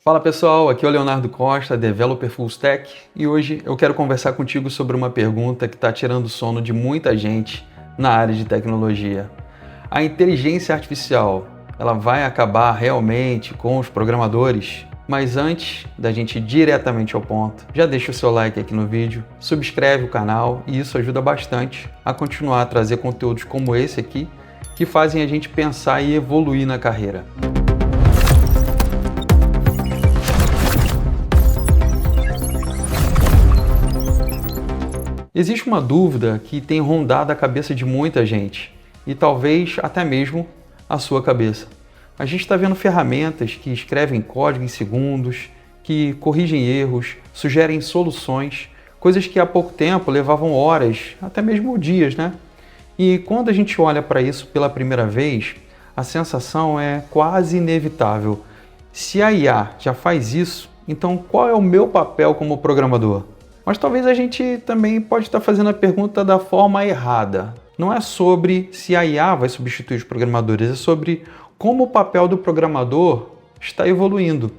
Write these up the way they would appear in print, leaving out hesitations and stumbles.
Fala pessoal, aqui é o Leonardo Costa, Developer Full Stack, e hoje eu quero conversar contigo sobre uma pergunta que está tirando o sono de muita gente na área de tecnologia. A inteligência artificial, ela vai acabar realmente com os programadores? Mas antes da gente ir diretamente ao ponto, já deixa o seu like aqui no vídeo, subscreve o canal e isso ajuda bastante a continuar a trazer conteúdos como esse aqui, que fazem a gente pensar e evoluir na carreira. Existe uma dúvida que tem rondado a cabeça de muita gente, e talvez até mesmo a sua cabeça. A gente está vendo ferramentas que escrevem código em segundos, que corrigem erros, sugerem soluções, coisas que há pouco tempo levavam horas, até mesmo dias, né? E quando a gente olha para isso pela primeira vez, a sensação é quase inevitável. Se a IA já faz isso, então qual é o meu papel como programador? Mas talvez a gente também pode estar fazendo a pergunta da forma errada. Não é sobre se a IA vai substituir os programadores, é sobre como o papel do programador está evoluindo.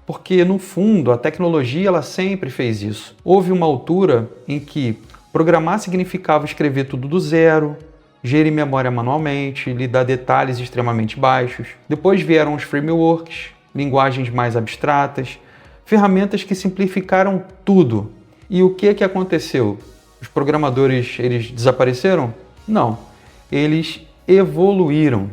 Porque, no fundo, a tecnologia ela sempre fez isso. Houve uma altura em que programar significava escrever tudo do zero, gerir memória manualmente, lidar detalhes extremamente baixos. Depois vieram os frameworks, linguagens mais abstratas, ferramentas que simplificaram tudo. E o que aconteceu? Os programadores, eles desapareceram? Não, eles evoluíram.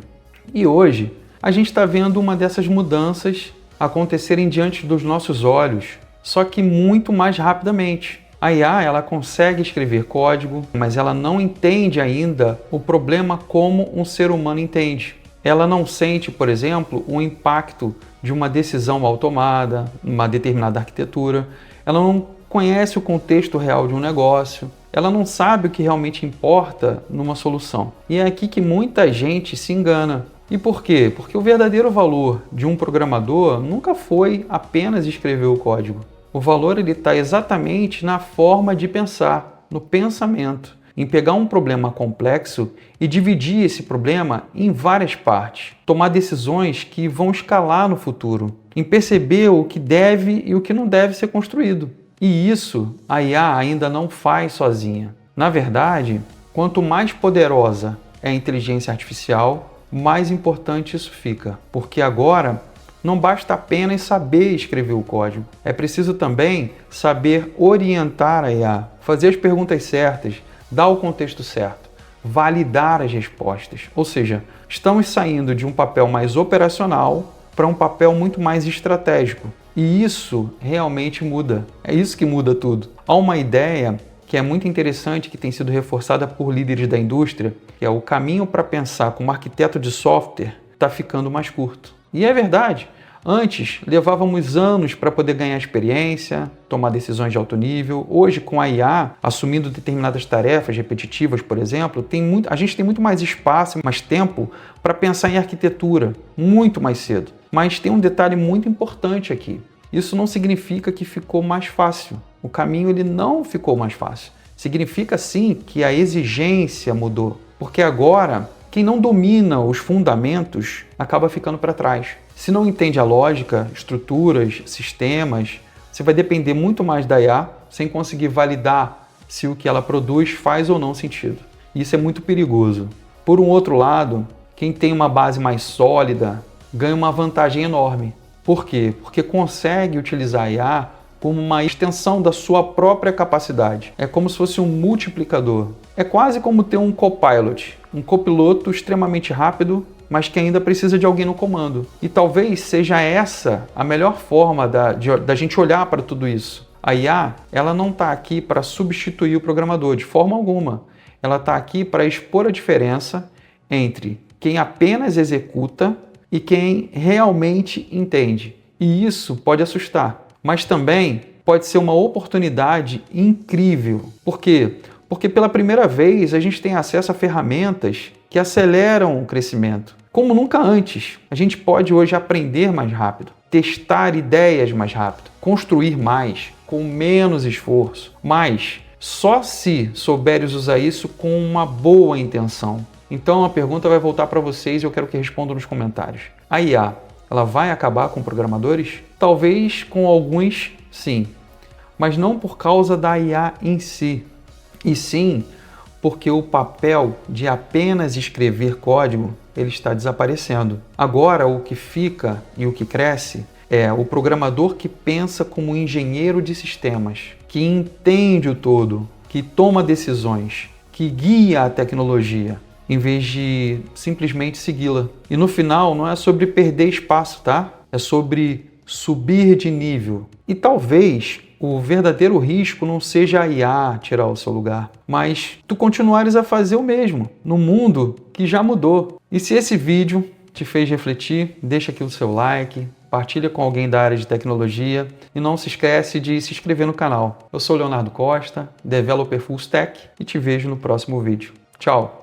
E hoje, a gente está vendo uma dessas mudanças acontecerem diante dos nossos olhos, só que muito mais rapidamente. A IA, ela consegue escrever código, mas ela não entende ainda o problema como um ser humano entende. Ela não sente, por exemplo, o impacto de uma decisão mal tomada, uma determinada arquitetura. Ela não conhece o contexto real de um negócio, ela não sabe o que realmente importa numa solução. E é aqui que muita gente se engana. E por quê? Porque o verdadeiro valor de um programador nunca foi apenas escrever o código. O valor está exatamente na forma de pensar, no pensamento, em pegar um problema complexo e dividir esse problema em várias partes, tomar decisões que vão escalar no futuro, em perceber o que deve e o que não deve ser construído. E isso a IA ainda não faz sozinha. Na verdade, quanto mais poderosa é a inteligência artificial, mais importante isso fica. Porque agora não basta apenas saber escrever o código. É preciso também saber orientar a IA, fazer as perguntas certas, dar o contexto certo, validar as respostas. Ou seja, estamos saindo de um papel mais operacional para um papel muito mais estratégico. E isso realmente muda. É isso que muda tudo. Há uma ideia que é muito interessante, que tem sido reforçada por líderes da indústria, que é o caminho para pensar como arquiteto de software está ficando mais curto. E é verdade. Antes, levávamos anos para poder ganhar experiência, tomar decisões de alto nível. Hoje, com a IA, assumindo determinadas tarefas repetitivas, por exemplo, a gente tem muito mais espaço, mais tempo para pensar em arquitetura, muito mais cedo. Mas tem um detalhe muito importante aqui. Isso não significa que ficou mais fácil. O caminho ele não ficou mais fácil. Significa sim que a exigência mudou. Porque agora, quem não domina os fundamentos acaba ficando para trás. Se não entende a lógica, estruturas, sistemas, você vai depender muito mais da IA sem conseguir validar se o que ela produz faz ou não sentido. Isso é muito perigoso. Por um outro lado, quem tem uma base mais sólida ganha uma vantagem enorme. Por quê? Porque consegue utilizar a IA como uma extensão da sua própria capacidade. É como se fosse um multiplicador. É quase como ter um copilot, um copiloto extremamente rápido, mas que ainda precisa de alguém no comando. E talvez seja essa a melhor forma da gente olhar para tudo isso. A IA, ela não está aqui para substituir o programador de forma alguma. Ela está aqui para expor a diferença entre quem apenas executa e quem realmente entende. E isso pode assustar, mas também pode ser uma oportunidade incrível. Por quê? Porque pela primeira vez a gente tem acesso a ferramentas que aceleram o crescimento. Como nunca antes, a gente pode hoje aprender mais rápido, testar ideias mais rápido, construir mais, com menos esforço. Mas só se souberes usar isso com uma boa intenção. Então a pergunta vai voltar para vocês e eu quero que respondam nos comentários. A IA, ela vai acabar com programadores? Talvez com alguns, sim, mas não por causa da IA em si, e sim porque o papel de apenas escrever código ele está desaparecendo. Agora, o que fica e o que cresce é o programador que pensa como engenheiro de sistemas, que entende o todo, que toma decisões, que guia a tecnologia, em vez de simplesmente segui-la. E no final, não é sobre perder espaço, tá? É sobre subir de nível. E talvez o verdadeiro risco não seja a IA tirar o seu lugar, mas tu continuares a fazer o mesmo, no mundo que já mudou. E se esse vídeo te fez refletir, deixa aqui o seu like, partilha com alguém da área de tecnologia e não se esquece de se inscrever no canal. Eu sou Leonardo Costa, Developer Full Stack, e te vejo no próximo vídeo. Tchau!